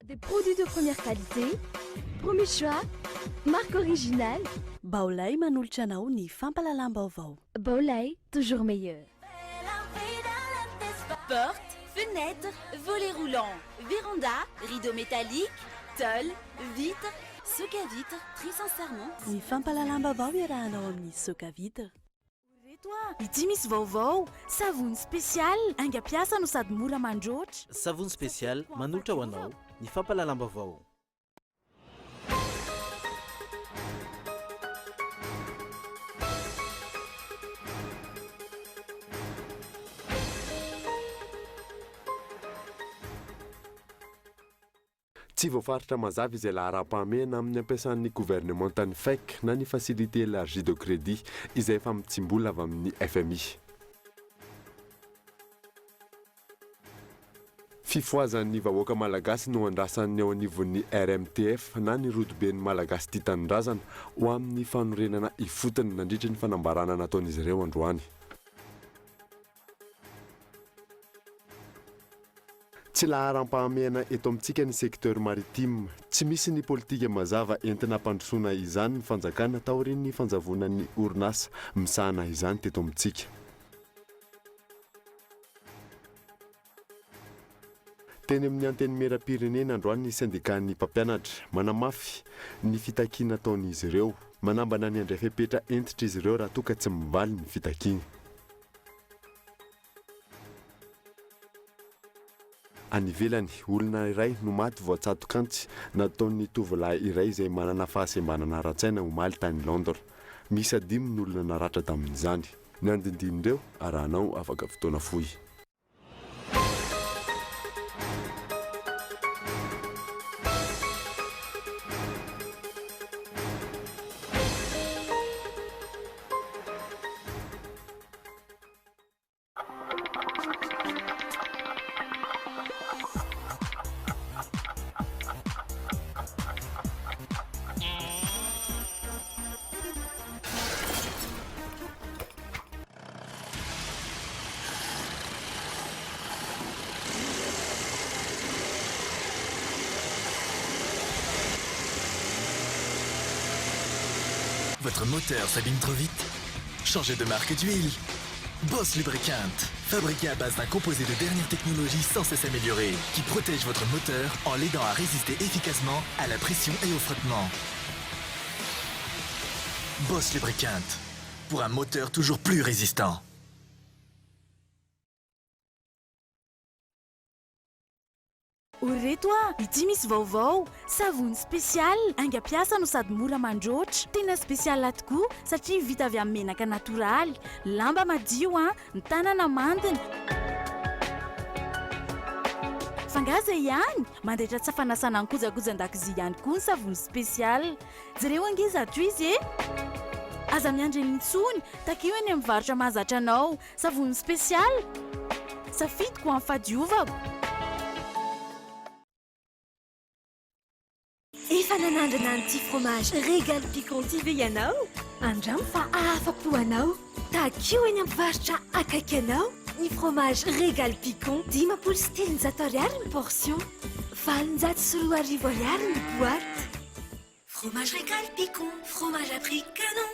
Des produits de première qualité, premier choix, marque originale. Baolay manolotra anao ny fampalalam-baovao. Baolay, toujours meilleur. Portes, fenêtres, volets roulants, véranda, rideaux métalliques, tôle, vitres, soc à vitres, très sincèrement. Ny fampalalam-baovao iarahanao amin'ny soka vitre. Ity misy vaovao savony spesial aingam-piasa no sady mora mandroatra. Savony spesial manolotra ho anao ny fampalalam-baovao. Tsy voafaritra mazava izay laharam-pahamehana amin'ny ampiasan'ny gouvernement tany FEC na ny facilité élargie de crédit izay efa mitsimbola avy amin'ny FMI. Fifoazan'ny vahoaka malagasy no andrasan'ny ao anivon'ny RMTF na ny rodoben'ny malagasy tia tanindrazana ho amin'ny fanorenana ifotony nandritra ny fanambarana nataon'izy ireo androany. Tsy laharam-pahamehana eto amintsika ny secteur maritime, tsy misy ny politika mazava entina hampandrosoana izany ny fanjakana taorian'ny fanjavonan'ny orinasa misahana izany teto amintsika. Teny amin'ny anteny meram-pirenena androany ny syndicat-ny mpampianatra manamafy ny fitakiana ataon'izy ireo, manambana ny andray fepetra entitra izy ireo raha toa ka tsy mivaly ny fitakiana. Any ivelany, olona iray no maty voatsatokantsy nataon'ny tovolahy iray izay manana fahasembanana ara-tsaina omaly tany Londres. Misy 5 ny olona naratra tamin'izany. Ny andindinireo arahanao afaka fotoana fohy. Votre moteur s'abîme trop vite? Changez de marque d'huile. Boss Lubricant, fabriqué à base d'un composé de dernière technologie sans cesse amélioré, qui protège votre moteur en l'aidant à résister efficacement à la pression et au frottement. Boss Lubricant, pour un moteur toujours plus résistant. Oreto ity misy vaovao savony spesial aingam-piasa no sady mora mandroatra, tena spesial tokoa satria vita avy amin'ny menaka natoraly, lamba madio ny tanana mandina. Fangaza ihany mandaitra tsy fanasana ny kojakojan-dakozia ihany koa ny savony spesial. Jereo angiza ato izy aza miandry mintsony takeo eny amin'ny varotra mahazatra anao. Savony spesial safidiko amin'ny fadiovako. Efa nanandrana an'ity fromage régal piquant ty ve ianao? Andramo fa afa-po anao. Takeo eny amin'ny varotra akaiky anao. Ny fromage régal piquant 570 ariary ny portion, 404 ariary ny boîte. Fromage régal piquant, fromage à prix canon.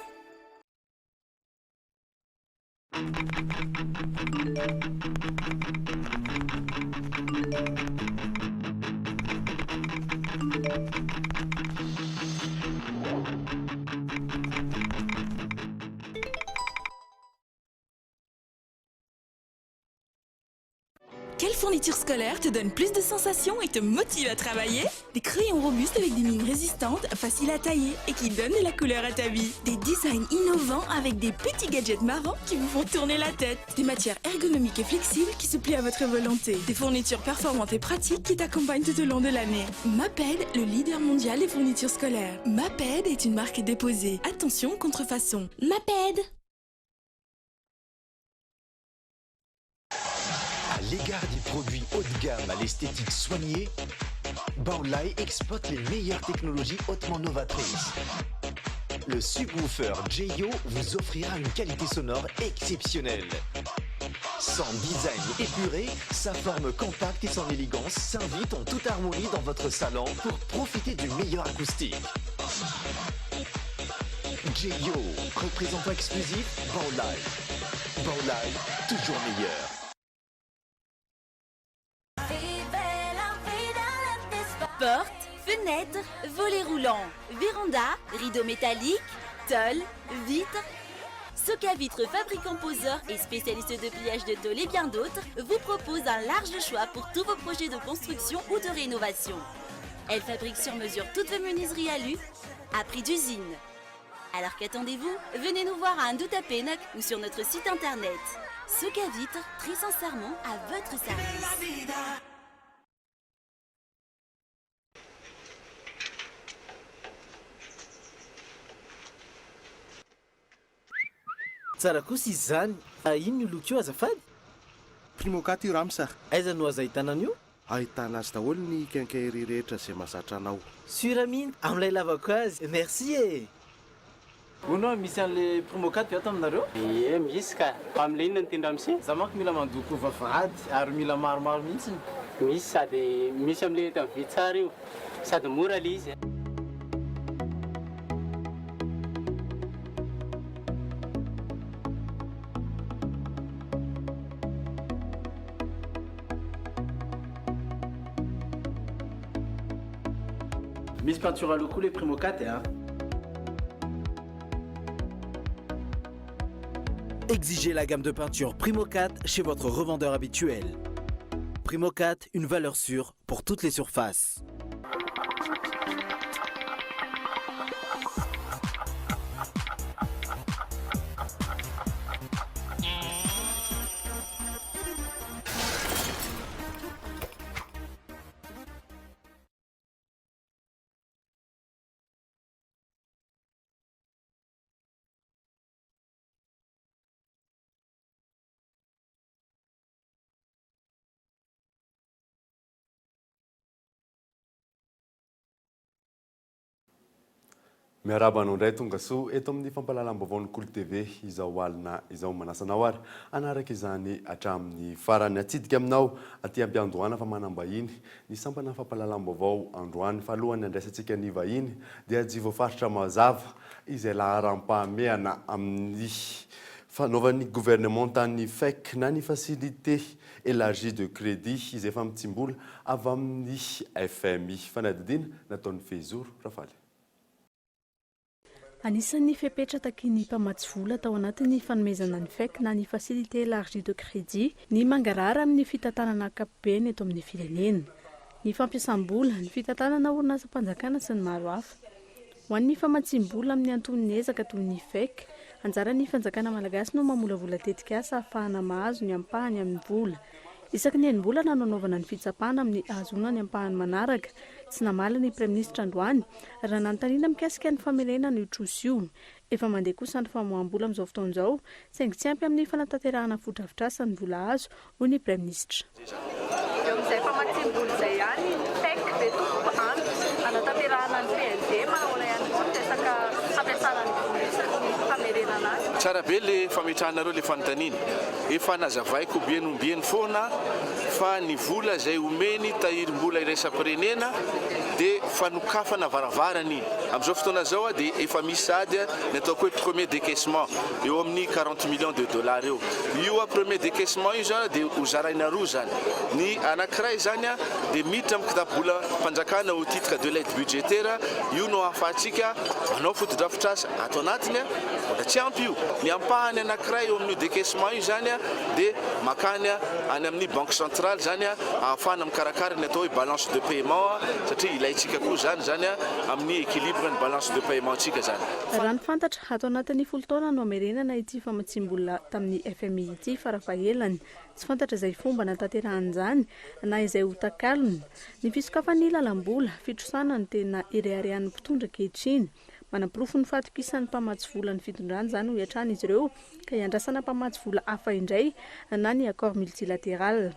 Quelle fourniture scolaire te donne plus de sensations et te motive à travailler? Des crayons robustes avec des mines résistantes, faciles à tailler et qui donnent de la couleur à ta vie. Des designs innovants avec des petits gadgets marrants qui vous font tourner la tête. Des matières ergonomiques et flexibles qui se plient à votre volonté. Des fournitures performantes et pratiques qui t'accompagnent tout au long de l'année. Maped, le leader mondial des fournitures scolaires. Maped est une marque déposée. Attention, contrefaçon. Maped. À l'égard des produits haut de gamme à l'esthétique soignée, Baolay exploite les meilleures technologies hautement novatrices. Le subwoofer JYO vous offrira une qualité sonore exceptionnelle. Son design épuré, sa forme compacte et son élégance s'invitent en toute harmonie dans votre salon pour profiter du meilleur acoustique. J.O, représentant exclusif, Baolai. Baolai, toujours meilleur. Portes, fenêtres, volets roulants, véranda, rideaux métalliques, tôles, vitres. Soca Vitre, fabricant poseur et spécialiste de pliage de tôles et bien d'autres, vous propose un large choix pour tous vos projets de construction ou de rénovation. Elle fabrique sur mesure toutes vos menuiseries alu à prix d'usine. Alors qu'attendez-vous? Venez nous voir à Andouta Pénac ou sur notre site internet. Soca Vitre, très sincèrement à votre service. tsara kosa izy zany. Ino ny loko io azafady? Primokat io ramsa. Aiza no aza ahitana an'io? Ahitana azy daholo ny kenkairy rehetra izay mahazatra anao. Sura mihiny amin'ilay lavako azy. Merci e. Hono misy an'le primokat ve ato aminareo? Ie, misy ka. Fa amin'ilay inona ny tendra amisi? Za manko mila mandoko vavahady ary mila maromaro mihitsiny. Misy sady misy amin'ilay eto amin'ny vitsara io. Sady mora le izy. Miss peinture à locaux les Primo 4 hein. Exigez la gamme de peinture Primo 4 chez votre revendeur habituel. Primo 4, une valeur sûre pour toutes les surfaces. Miaraba anao ndray tonga soa eto amin'ny fampalalam-baovao ny Kolo TV izao alina izao manasanao ary anaraka izany hatramin'ny farany atsidika aminao aty ampiandohana fa manam-bahiny ny sampana fampalalam-baovao androany fa alohany andraisantsika ny vahiny dia jivo faritra mazava izay laharam-pahamehana amin'ny fanaovan'ny gouvernement tany FEC na ny facilité élargie de crédit izay efa mitsimbola avy amin'ny FMI fanadidina nataon'ny Fezoro Rafaly. Anisan'ny fepetra taky ny mpamatsy vola tao anatin'ny fanomezana ny FEC na ny facilité élargie de crédit ny mangarara amin'ny fitantanana ankapobeny eto amin'ny firenena. Ny fampiasam-bola, ny fitantanana orinasam-panjakana sy ny maro hafa. Ho an'ny famatsiam-bola amin'ny anton'ny ezaka toy ny FEC, anjara ny fanjakana malagasy no mamolavola tetika asa ahafahana mahazo ny ampahany amin'ny vola. Isaky ny enim-bola nanaovana ny fitsapana amin'ny ahazona ny ampahany manaraka. Tsy namala ny Praiministra androany raha nanontaniana mikasika ny famelena ny trosy io. Efa mandeha kosa ny famoaham-bola amin'izao fotoan'izao, saingy tsy ampy amin'ny fanatanterahana fodrafitrasa ny vola azo hoy ny Praiministra. Eo amin'izay famatsiam-bola izay ihany FEC dia tokoa ampy anatanterahana ny PND manao ihany koa resaka fampiasana ny vola isaky ny famerenana azy. Tsara be le fametrahanareo le fanontaniana. Efa nazavaiko bieny foana fa ny vola izay omeny tahirim-bola iraisam-pirenena dia fanokafana varavarany iny. Amin'izao fotoana izao dia efa misy sady ny ataoko hoe premier décaissement eo amin'ny 40 millions de dollars eo. Io premier décaissement io zany dia hozaraina roa zany. Ny anankiray zany dia miditra amin'ny kitapobola mpanjakana au titre de l'aide budgétaire. Io no ahafahantsika manao fotodrafitrasa ato anatiny mbola tsy ampy io. Ny ampahany anankiray eo amin'ny décaissement io zany dia makany any amin'ny banque centrale zany ahafahana mikarakara ny atao hoe balance de paiement satria ilaitsika koa zany amin'ny équilibre ny balance de paiement tsika zany. Raha ny fantatra ato anatin'ny folo taona no amerenana ity famatsiam-bola tamin'ny FMI ity farafahelany. Tsy fantatra izay fomba natanterahany na izay ho takalony. Ny fisokafan'ny lalam-bola fitrosana ny tena ireharehan'ny mpitondra ankehitriny. Manam-pirofo ny fatokisan'ny mpamatsy vola ny fitondrany zany ho iatrany izy ireo ka hiandrasana mpamatsy vola hafa indray na ny accord multilatéral.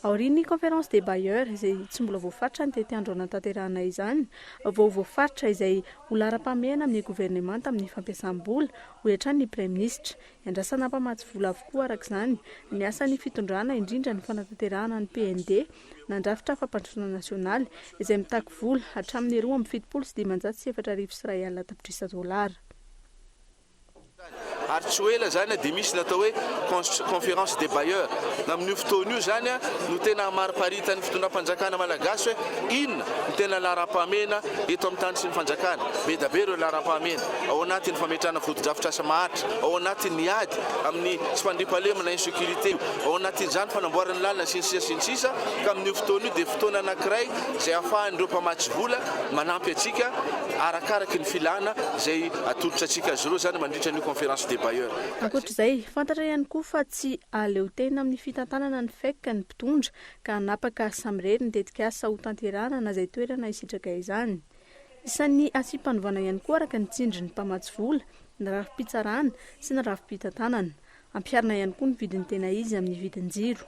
aoriany conférence des bailleurs izay tsy mbola voafaritra ny tety andro anatanterahana izany vao voafaritra izay ho lara-pamena amin'ny gouvernement amin'ny fampiasam-bola ho etrany ny premier ministre iandrasana mpamatsy vola avokoa arak'izany ny asan'ny fitondrana indrindra ny fanatanterahana ny PND nandrafitra fampandrosoana nasionaly izay mitaky vola hatramin'ny 2,707 tapitrisa dolara. Ary tsy ho ela zany dia misy natao hoe conférence des bailleurs na amin'io fotoana io zany no tena hamariparitany fitondram-panjakana malagasy hoe inona no tena lara-pamena eto amin'ny tany sy ny fanjakana be da be ireo lara-pamena ao anatin'ny fametrahana vodi-drafitra asa maharitra ao anatin'ny ady amin'ny tsy fandriampahalemana insécurité ao anatin'izany fanamboarana lalina sinsisa ka amin'io fotoana io dia fotoana anankiray izay ahafahan'ireo mpamatsy vola manampy atsika arakaraky ny filana izay atolotra atsika azy ireo zany mandritra ny conférence des bailleurs. Ankoatr'izay fantatra ihany koa fa tsy aleo tena amin'ny fitantanana ny feka ny mpitondra ka hanapaka samirery ny tetika asa ho tanterahana na izay toerana isitraka izany. Isan'ny asy-panovana ihany koa araka ny tsindry ny mpamatsy vola, ny rafi-pitsarana sy ny rafi-pitantanana. Ampiarina ihany koa ny vidiny tena izy amin'ny vidin-jiro.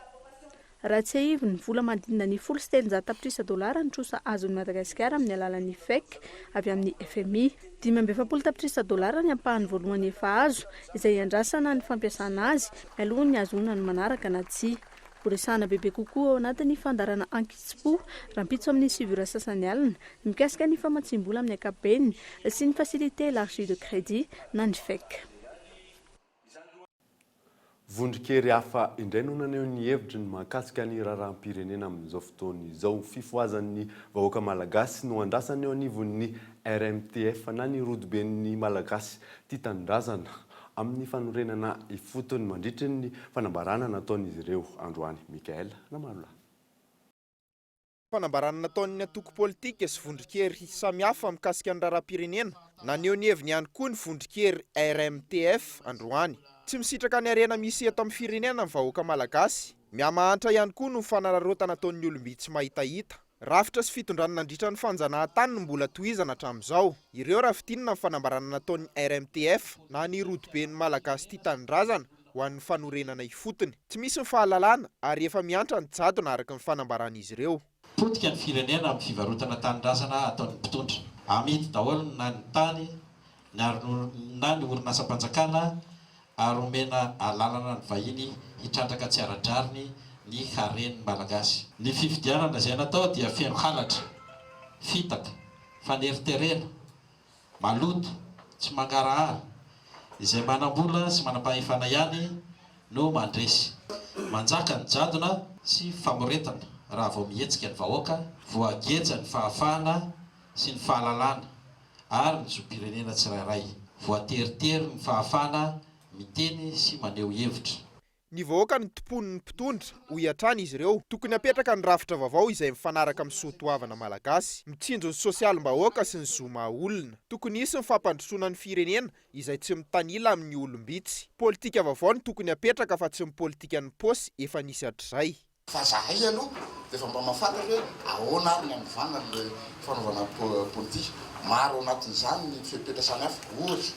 Raha tsy aivo ny vola mandinina ny 700 tapitrisa dolara ny trosa azon'ny Madagasikara amin'ny alalan'ny FEC avy amin'ny FMI. 570 tapitrisa dolara ny ampahany voalohany efa azo izay andrasana ny fampiasana azy aloha ny azonana ny manaraka na tsy. Horesahana bebe kokoa ao anatin'ny fandarana ankitsy-po rahampitso amin'ny sivura sasany alina mikasika ny famatsim-bola amin'ny ankapobeny sy ny facilité élargie de crédit na ny FEC. Vondrikery hafa indray no naneho ny hevitra ny mahakasika ny raharaham-pirenena amin'izao fotoana izao fifoazan'ny vahoaka malagasy no andrasany eo anivon'ny RMTF na ny rodoben'ny malagasy tia tanindrazana amin'ny fanorenana ifotony mandritra ny fanambarana nataon'izy ireo androany. Mikael Namalola. Fanambarana nataon'ny atoko politika sy vondrikery samihafa mikasika ny raharaham-pirenena naneho ny heviny ihany koa ny vondrikery RMTF androany. Tsy misitraka ny arena misy eto amin'ny firenena ny vahoaka malagasy. Miamahantra ihany koa no fanararotana nataon'ny olomby tsy mahitahita. Rafitra sy fitondrana nandritra ny fanjanahantany no mbola tohizana hatramin'izao. Ireo rafitinina ny fanambarana nataon'ny RMTF na ny rodoben'ny malagasy tia tanindrazana ho an'ny fanorenana ifotony. Tsy misy ny fahalalana ary efa miantra ny jadona araka ny fanambaran'izy ireo. Potika ny firenena amin'ny fivarotana tanindrazana ataon'ny mpitondra. Amidy daholo na ny tany na ny orinasam-panjakana ary omena alalana ny vahiny hitrandraka tsy ara-drariny ny haren'ny malagasy. Ny fifidianana izay natao dia feno halatra, fitaka, faneriterena, maloto, tsy mangarahara, izay manambola sy manam-pahefana ihany no mandresy. Manjaka ny jadona sy famoretana raha vao mihetsika ny vahoaka, voageja ny fahafahana sy ny fahalalana ary ny zom-pirenena tsirairay. Voateritery ny fahafahana miteny sy maneho hevitra. Ny vahoaka ny tompon'ny mpitondra ho iatrany izy ireo. Tokony apetraka ny rafitra vaovao izay mifanaraka amin'ny soatoavana malagasy, mitsinjo ny sosialim-bahoaka sy ny zoma olona. Tokony hisy ny fampandrosoana ny firenena izay tsy mitanila amin'ny olombitsy. Politika vaovao ny tokony apetraka fa tsy ny politika ny paosy efa nisy hatr'izay. Fa zahay aloha dia efa mba mahafantatra hoe ahoana ary ny amivana le fanaovana politika. Maro anatin'izany ny fepetra samihafa ohatra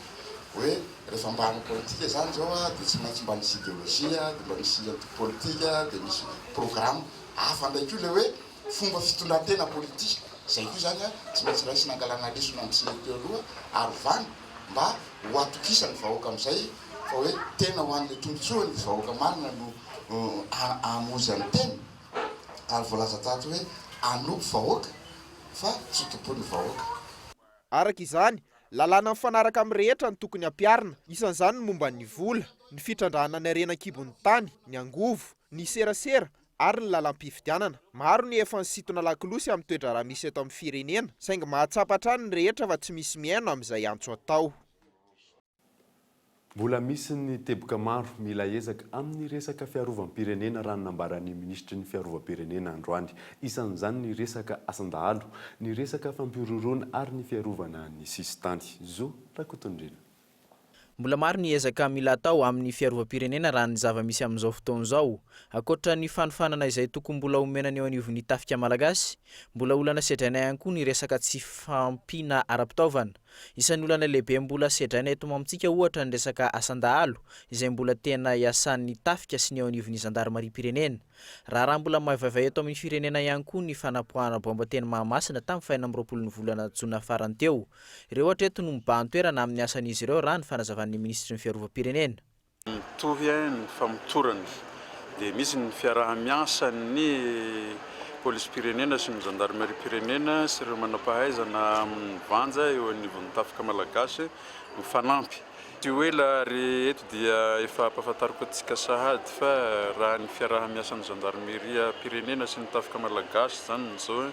hoe rehefa mba hanao politika zany zao dia tsy maintsy mba misy idéologia, dia mba misy politika, dia misy programme hafa ndraiky io le hoe fomba fitondran-tena politika. Izay koa zany tsy maintsy raisy nangalana lesona amin'ny teo aloha ary vany mba ho atokisa ny vahoaka amin'izay fa hoe tena ho an'le tombotsoa ny vahoaka marina no hamozy ny tena ary voalaza tato hoe anopo vahoaka fa tsy tompony vahoaka. Araka izany, lalàna mifanaraka amin'ny rehetra ny tokony ampiarina. Isan'izany ny momba ny vola, ny fitrandrahana ny arenan-kibon'ny tany, ny angovo, ny serasera ary ny lalam-pifidianana. Maro ny efa nisintona lakilosy amin'ny toetra raha misy eto amin'ny firenena, saingy mahatsapa hatrany ny rehetra fa tsy misy miaino amin'izay antso atao. Mbola misy ny teboka maro mila ezaka amin'ny resaka fiarovam-pirenena raha nambaran'ny ministry ny fiarovam-pirenena androany. Isan'izany ny resaka asandahalo, ny resaka fampiroroana ary ny fiarovana ny sisitany. Zo Rakotondrina. Mbola maro ny ezaka mila atao amin'ny fiarovam-pirenena raha ny zava-misy amin'izao fotoana izao. Ankoatra ny fanofanana izay tokony mbola omenany eo anivon'ny tafika malagasy, mbola olana sedraina ihany koa ny resaka tsy fampiana ara-pitaovana. Isan'ny olana lehibe mbola sedraina eto amintsika ohatra ny resaka asandahalo izay mbola tena iasan'ny tafika sy ny eo anivon'ny zandarmariam-pirenena. Raha mbola maivaiva eto amin'ny firenena ihany koa ny fanapoahana bomba teny Mahamasina tamin'ny 24 ny volana Jona farany teo. Ireo ohatra eto no mibahan-toerana amin'ny asan'izy ireo raha ny fanazavan'ny ministry ny fiarovam-pirenena. Mitovy ny famotorany dia misy ny fiaraha-miasa ny polisy-pirenena sy ny zandarmeriam-pirenena sy ireo manam-pahaizana amin'ny vanja eo anivon'ny tafika malagasy mifanampy. Ty hoe ry eto dia efa ampahafantariko antsika sahady fa raha ny fiaraha-miasan'ny zandarmeria-pirenena sy ny tafika malagasy zany zao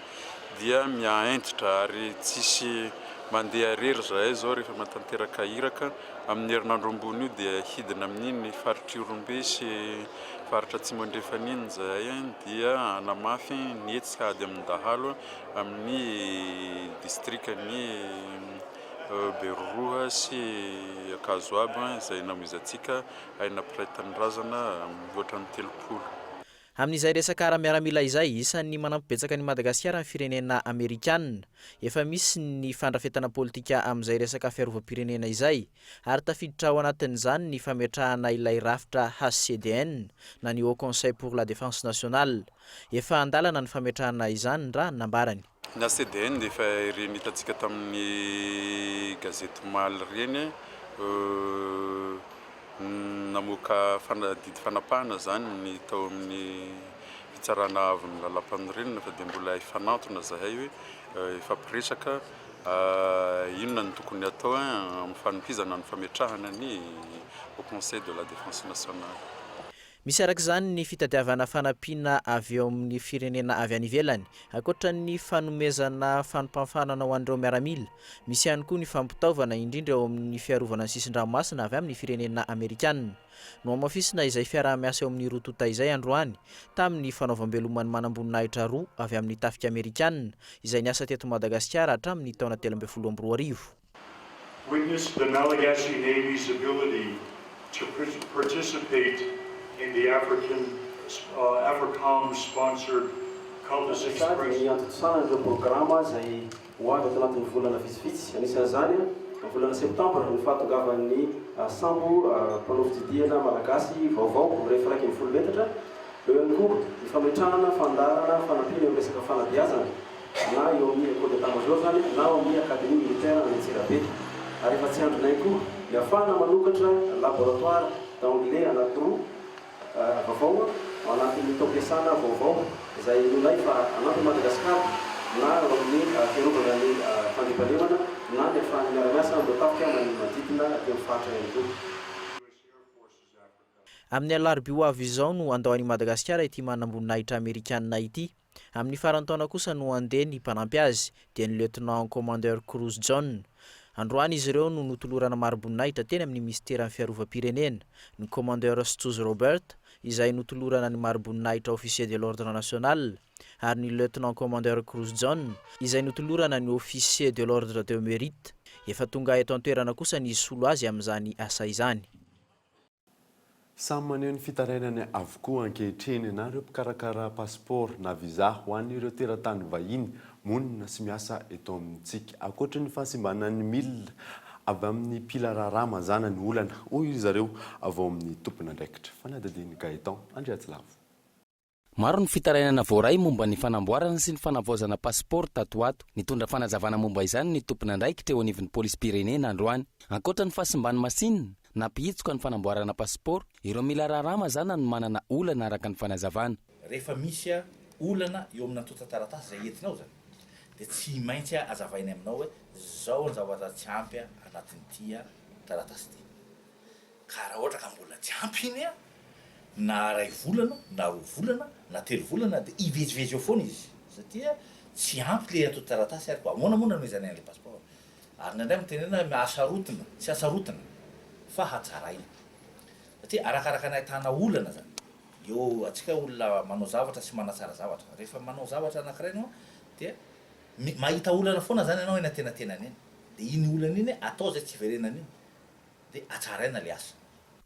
dia miaentitra ary tsisy mandeha rery zahay zao rehefa matanteraka iraka amin'ny herinandro ambony io dia hidina amin'iny faritra Orombe sy faritra Tsimondrefaniny zahay dia anamafy ny hetsika ady amin'ny dahalo amin'ny distrikany Beroroha sy Akazoaba izay namizantsika aina piraitan'ny razana ohatran'ny 30. Amin'izay resaka ara-miaramila izay, isan'ny manampibetsaka ny Madagasikara amin'ny firenena Amerikanina. Efa misy ny fandrafetana politika amin'izay resaka fiarovam-pirenena izay, ary tafiditra ao anatin'izany ny fametrahana ilay rafitra HCDN na ny Haut Conseil pour la Défense Nationale. Efa andalana ny fametrahana izany raha nambarany. Ny HCDN dia efa ireny hitantsika tamin'ny gazety Maly ireny namoaka didy fanapahana zany ny tao amin'ny fitsarana avy ny lalam-panorenana fa dia mbola ifanantona zahay hoe ifampiresaka inona ny tokony atao amin'ny fanompiazana ny fametrahana ny Haut Conseil de la Défense Nationale. Misy arak'izany ny fitadiavana fanampiana avy eo amin'ny firenena avy any ivelany, ankoatra ny fanomezana fanompafanana ho an'ireo miaramila. Misy ihany koa ny fampitaovana indrindra eo amin'ny fiarovana ny sisin-dranomasina avy amin'ny firenena Amerikanina. No amafisina izay fiaraha-miasa eo amin'ny rotota izay androany tamin'ny fanaovam-beloman'ny manam-boninahitra roa avy amin'ny tafika Amerikanina izay niasa teto Madagasikara hatramin'ny taona 2012. Witness the Malagasy Navy's ability to participate in the AFRICOM-sponsored Cultus Express. Ny programa izay hoavy ato anatin'ny volana vitsivitsy, anisan'izany ny volana septambra ny fahatongavan'ny sambo mpanao-fididihana malagasy vaovao rehefa 1 metatra. Eo ihany koa ny fametrahana, fandarana, fanampiana eo resaka fanabeazana na eo amin'ny école d'état-major zany na eo amin'ny académie militaire any Antsirabe. Ary efa tsy andronay koa ny ahafahana manokatra laboratoire d'anglais anaty roa vaovao anatin'ny taom-piasana vaovao izay nolay fa anaty Madagasikara na amin'ny fiarovana ny fandriampahalemana na ny ahafahany miara-miasa mbo tafika manodidina teo faritra ihany koa. Amin'ny alarobia ho avy izao no andao any Madagasikara ity manam-boninahitra Amerikanina ity. Amin'ny farantaona kosa no andeha ny mpanampy azy dia ny lieutenant commandeur Cruz John. Androany izy ireo no notolorana maro-boninahitra teny amin'ny ministera ny fiarovam-pirenena. Ny commandeur Stoz Robert izay notolorana ny maro-boninahitra officier de l'ordre national, ary ny lieutenant commandeur Cruz John izay notolorana ny officier de l'ordre de mérite. Efa tonga eto an-toerana kosa ny solo azy amin'izany asa izany. Samy maneho ny fitarainany avokoa ankehitriny na ireo mpikarakara passeport na visa ho an'ireo teratany vahiny monina sy miasa eto amintsika. Ankoatra ny fahasimbanana ny milina avy amin'ny mpila raharaha mazana ny olana hoy zareo avy ao amin'ny tompona andraikitra. Fanadadiny Gaetan Andriatsilavo. Maro ny fitarainana voaray momba ny fanamboarana sy ny fanavaozana passeport tato ato. Nitondra fanazavana momba izany ny tompona andraikitra eo anivon'ny polisy-pirenena androany. Ankoatra ny fahasimbany masinina na pihitsoka ny fanamboarana passeport, ireo mila raharaha mazana no manana olana araka ny fanazavana. Rehefa misy olana eo amin'ny taratasy izay entinao zany, dia tsy maintsy azavainy aminao hoe zao ny zavatra tsy ampy anatin'ity taratasy ity. Ka raha ohatra ka mbola tsy ampy iny na 2 volana, na 4 volana, na 3 volana dia ivezivezy eo foana izy satria tsy ampy le ato taratasy ary koa monamona mezany an'ilay passeport. Ary nandray mitenena miasarotana, tsy asarotana fa hatsaraina. Satria arakaraka ny ahitana olana zany. Eo atsika olona manao zavatra sy manatsara zavatra. Rehefa manao zavatra anankiray ianao dia mahita olana foana zany ianao eny antenatenany eny. Dia iny olana iny atao zay tsy verenana iny. dia atsaraina le asa.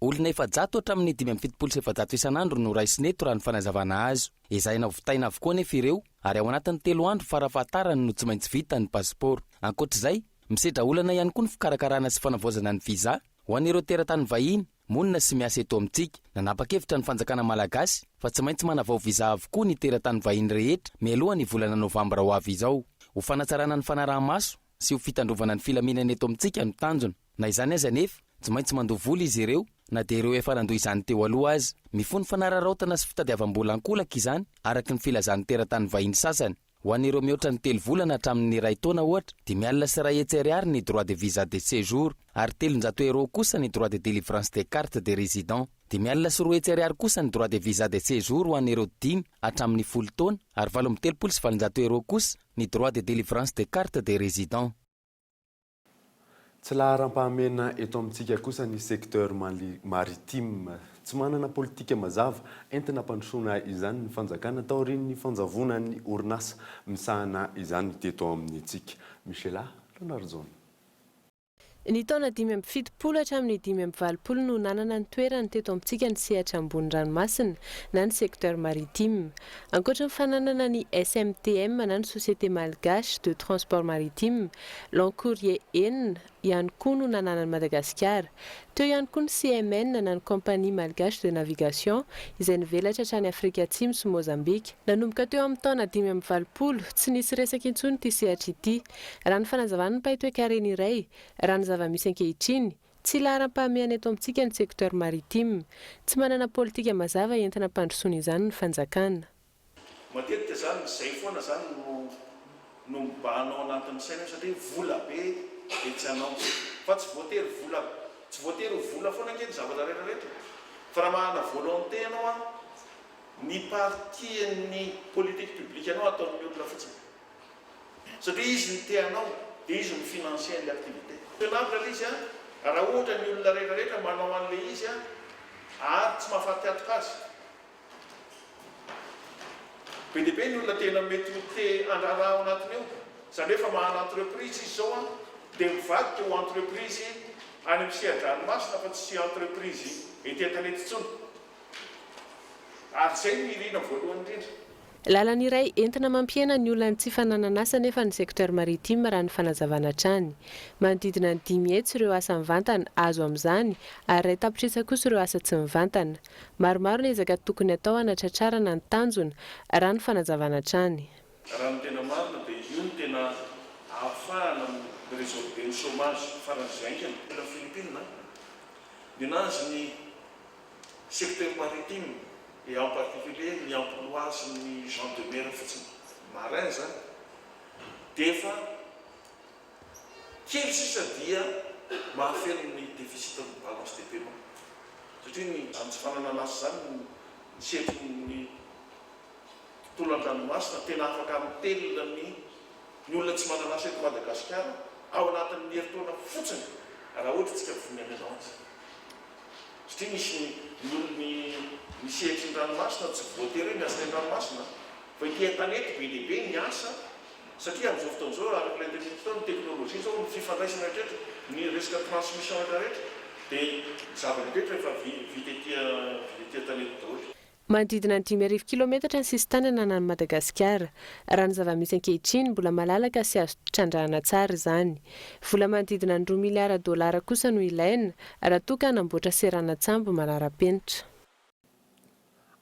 olona efajato hatramin'ny 570 isan'andro no raisineto raha ny fanazavana azo izay na vitaina avokoa nefa ireo ary ao anatin'ny 3 andro farafahatarany no tsy maintsy vita ny pasiporo. Ankoatr'izay misedra olana ihany koa ny fikarakarana sy fanavaozana ny viza ho an'ireo teratany vahiny monina sy miasa eto amintsika. Nanapa-kevitra ny fanjakana malagasy fa tsy maintsy manavao viza avokoa ny teratany vahiny rehetra mialohan'ny volana novambra ho avy izao ho fanatsarana ny fanaraha-maso sy ho fitandrovana ny filaminana eto amintsika no tanjona. Na izany aza nefa tsy maintsy mandovoly izy ireo na dia ireo efa nandoha izany teo aloha azy. Mifono fanararaotana sy fitadiavam-bola ankolaka izany araka ny filazan'ny teratany vahiny sasany. Ho an'ireo mihoatra ny 3 volana hatramin'ny 2 taona ohatra dia mialina sy 2 hetsy ariary ny droit de visa de séjour ary 300 euro kosa ny droit de délivrance des cartes de résident dia mialina sy 2 hetsy ariary kosa ny droit de visa de séjour ho an'ireo 5 hatramin'ny 10 taona ary 8,700 euro kosa ny droit de délivrance des cartes de résident. Tsy laharam-pahamena eto amintsika kosa ny secteur maritime tsy manana politika mazava entina mpandrosoana izany ny fanjakana taorian'ny fanjavona ny orinasa misahana izany teto amin'ny tsika. Michela Leonardzone. Ny taona 570 hatramin'ny 580 no nanana ny toerany teto amintsika ny sehatra ambony ranomasina na ny secteur maritime. Ankoatra ny fananana ny SMTM na ny Société Malgache de Transport Maritime, Lancourier N ihany koa no nanana ny Madagasikara. Teo ihany koa ny CMN na ny Compagnie Malgache de Navigation izay nivelatra hatrany Afrika Atsimo sy Mozambique. Nanomboka teo amin'ny taona 580 tsy nisy resaka intsony ity sehatra ity. Raha ny fanazavana ny paitoekareny iray, raha ny zava-misy ankehitriny, tsy laharam-pahamehana eto amintsika ny secteur maritime, tsy manana politika mazava entina mpandrosoana izany ny fanjakana. Matetika zany izay foana zany no mibahanao anatin'ny saina satria vola be etsanao fa tsy voatery vola foana ankeny zavatra rehetrarehetra fa raha mahana volonté ianao ny partian'ny politique publique ianao ataon'ny olona fotsiny satria izy ny teanao dia izy ny financer ny activité. Tenable izy raha ohatra ny olona rehetrarehetra manao an'le izy ary tsy mahafaty atoka azy. Be dia be ny olona tena mety ho te andraraha ao anatiny eo zany hoe fa mahana entreprise izy zao dia mivadika ho entreprise any amin'ny sihadranomasina fa tsy entreprise etentanety intsony ary izay no irina voalohany indrindra. Lalana iray entina mampiena ny olona ny tsy fananana asa nefa ny secteur maritime raha ny fanazavana hatrany. Manodidina ny 5 hetsy ireo asa mivantana azo amin'izany ary 2 tapitrisa kosa ireo asa tsy mivantana. Maromaro ny ezaka tokony atao hanatratrarana ny tanjona raha ny fanazavana hatrany. Raha ny tena marina dia io ny tena ahafahana résorber ny chômage faran'izay na Philippines dinazy ny secteur maritime et en particulier ny emploi sy ny gens de mer fotsiny marin zany dia efa kely sisa dia mahafeno ny déficit ny balance de paiement satria ny amin'ny fananana asa zany ny setry ny tontolo an-dranomasina tena afaka mitelona ny olona tsy manana asa eto Madagasikara ao anatin'ny herintaona fotsiny raha ohatra tsika voninanao azy satria misy ny sehatry ny ranomasina tsy voatery hoe miasa ny ranomasina fa ity tanety be dia be ny asa satria amin'izao fotoan'izao araka ilay ny teknôlôjia zao ny fifandraisana rehetra ny resaka transmission rehetrarehetra dia zava-dehetra efa vita ety tanety daholo. Manodidina ny 5,000 kilometatra ny sisin-tanana na ny Madagasikara. Raha ny zava-misy ankehitriny mbola malalaka sy azo trandrahana tsara izany. Vola manodidina ny $2 miliara kosa no ilaina raha toa ka hanamboatra seranatsambo manara-penitra.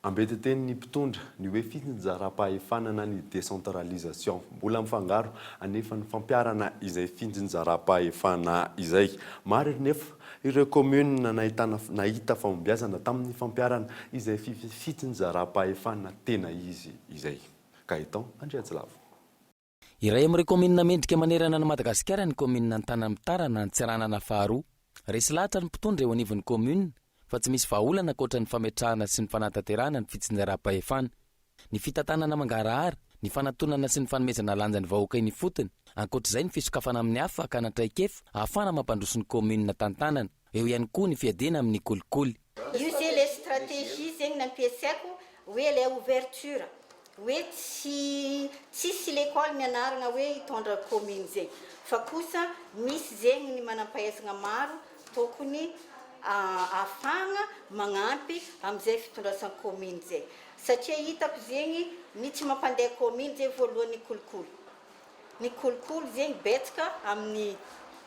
Ambety teny ny mpitondra ny hoe fitsinjaram-pahefanana ny décentralisation mbola mifangaro anefa ny fampiarana izay fitsinjaram-pahefana izay. Maro nefa ireo commune nahita famombiazana tamin'ny fampiarana izay fitsinjaram-pahefana tena izy izay. Kahitan Andriatsilavo. Iray amin'ireo commune mendrika manerana ny Madagasikara ny commune Antanamitara na Antsiranana faharoa. Resy lahatra ny mpitondra eo anivon'ny commune fa tsy misy vahaolana ankoatra ny fametrahana sy ny fanatanterahana ny fitsinjaram-pahefana. Ny fitantanana mangarahara, ny fanatonana sy ny fanomezana lanja ny vahoaka iny fotony. Ankoatr'izay ny fisokafana amin'ny hafa ka natraikefa ahafana mampandroso ny commune tantanana. Eo ihany koa ny fiadena amin'ny kolikoly. Io zay le stratégie zegny nampiasaiko hoe le ouverture hoe tsisy l'école nianarana hoe hitondra commune zegny fa kosa misy zegny ny manam-pahaizana maro tokony afahana magnampy amin'izay fitondrasan'ny commune zay satria hitako zegny ny tsy mampandeha commune zay voalohany kolokolo ny kolokolo zegny betsaka amin'ny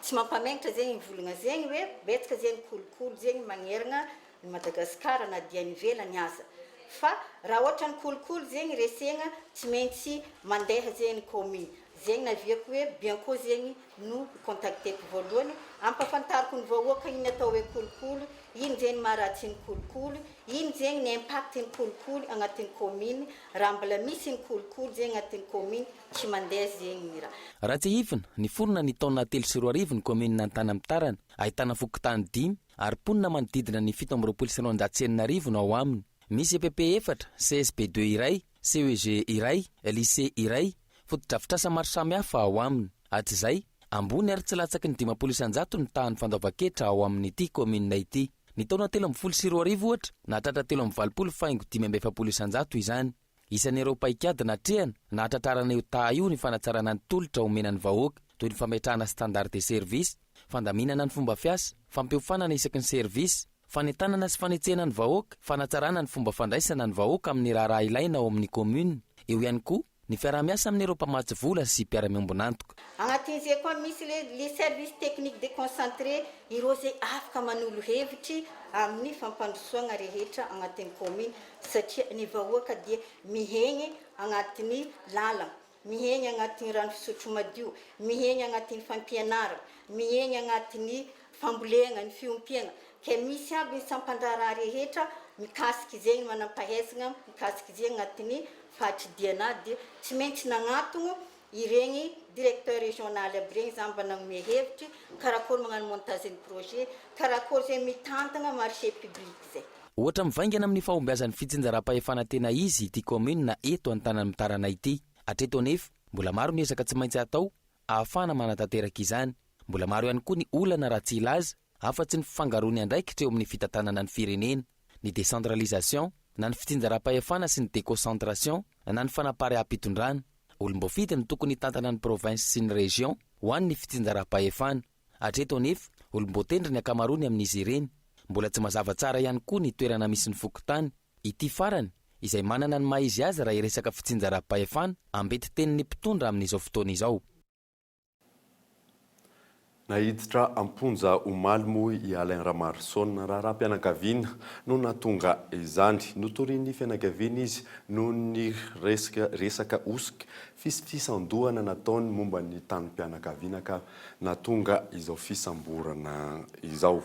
tsy mampamengitra zegny mivolagna zegny hoe betsaka zegny kolokolo zegny magnerana ny Madagasikara na dia ny ivelany aza fa raha ohatra ny kolokolo zegny resegna tsy maintsy mandeha zegny commune zegny naviako hoe bianco zegny no contacteko voalohany ampafantariko ny vahoaka iny atao hoe kolokolo iny zegny maharatsy ny kolokolo iny zegny ny impact ny kolokolo agnatin'ny commune raha mbola misy ny kolokolo zegny agnatin'ny commune tsy mandeha zegny ny raha raha tsy hivina ny forona ny taona 3 ny commune Antanamtarana ahitana fokotany 5 ary ponina manodidina ny 790 no ao aminy misy EPP 4 CSP2 iray CEG iray lycée iray fotodrafitrasa maro samihafa ao aminy atyzay ambony ary tsy latsaky ny 500 ny tahany fandoavan-ketra ao amin'ity commune ity ny taona 3 ohatra nahatratra 3 faingo 5 izany isan'ireo paikady natrehana nahatratrarana io taha io ny fanatsarana ny tolotra omenan'ny vahoaka toy ny fametrahana standard de service fandaminana ny fomba fiasa fampihofanana isaky ny service fanetanana sy fanetsehana ny vahoaka fanatsarana ny fomba fandraisana ny vahoaka amin'ny raha ilaina ao amin'ny commune eo ihany koa ny fiaramiasa amin'ireo mpamatsy vola sy mpiara-miombonantoka agnatin'izay koa misy les services techniques déconcentrés ireo zay afaka manolo hevitry amin'ny fampandrosoana rehetra agnatin'ny commune satria ny vahoaka dia mihegny agnatin'ny lalana mihegny agnatin'ny rano fisotro madio mihegny agnatin'ny fampianarana mihegny agnatin'ny fambolena ny fiompiana ke misy aby ny sampandraraha rehetra mikasiky zegny manampahaizana mikasiky zegny agnatin'ny fahatridiana dia tsy maintsy nagnatogno iregny directeur régional aby regny za mba nagnome hevitry karakory magnano montage ny projet karakory zay mitantagna marché public zay ohatra mivaingana amin'ny fahombiazan'ny fitsinjaram-pahefana tena izy ity commune na eto Antanamtarana ity atreto anefa mbola maro ny ezaka tsy maintsy atao ahafana manatanteraka izany mbola maro ihany koa ny olana raha tsy ilaza afa-tsy ny fifangaroany andraikitra eo amin'ny fitantanana ny firenena ny décentralisation na ny fitsinjaram-pahefana sy ny déconcentration na ny fanapaream-pitondrana olombofity ny tokony tantana ny province sy ny région ho an'ny fitsinjaram-pahefana atreto anefa olombotendry ny akamarony amin'izy ireny mbola tsy mazava tsara ihany koa ny toerana misy ny fokotany ity farany izay manana ny maizy azy raha iresaka fitsinjaram-pahefana ambety tenin'ny mpitondra amin'izao fotoana izao nahiditra amponja omalmo i Alain Ramarson raha mpianakaviana no natonga izany notoriany fianakaviana izy no ny resaka osika fisandohana nataony momba ny tany mpianakaviana ka natonga izao fisamborana izao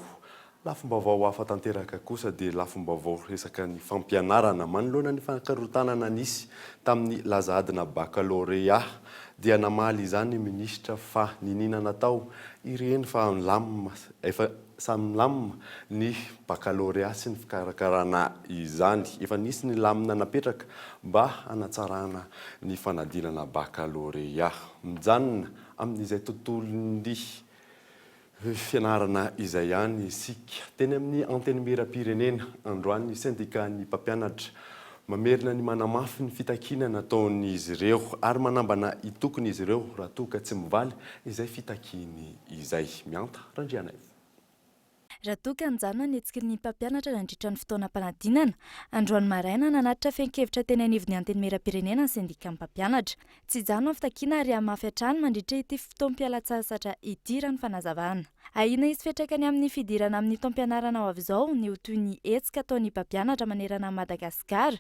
lafombavao hafa tanteraka kosa dia lafombavao resaka ny fampianarana manoloana ny fankarotanana nisy tamin'ny lazadina baccalauréat dia namaly izany ministra fa ninina natao ireny fa efa samy lamina ny baccalauréat sy ny fikarakarana izany efa nisy ny lamina napetraka mba hanatsarana ny fanadinana baccalauréat mijanona amin'izay tontolon'ny fianarana izay ihany isika teny amin'ny anteny miram-pirenena androany syndicat ny mpampianatra mamerina ny manamafy ny fitakiana nataon'izy ireo ary manambana itokony izy ireo raha toa tsy mivaly izay fitakiny izay mianta randrianay raha toa ka anjana ny etsiky ny mpampianatra nandritra ny fotoanam-panadinana androany maraina nanatitra fenkevitra teny anivony anteny miram-pirenena ny sindika mpampianatra tsy jano ny fitakiana ary amafy hatrany mandritra ity fotoam-pialatsasatra ity raha ny fanazavana ahina izy fiatraikany amin'ny fidirana amin'ny taom-pianarana ao avy izao ny ho toy ny etsika ataon'ny mpampianatra manerana Madagasikara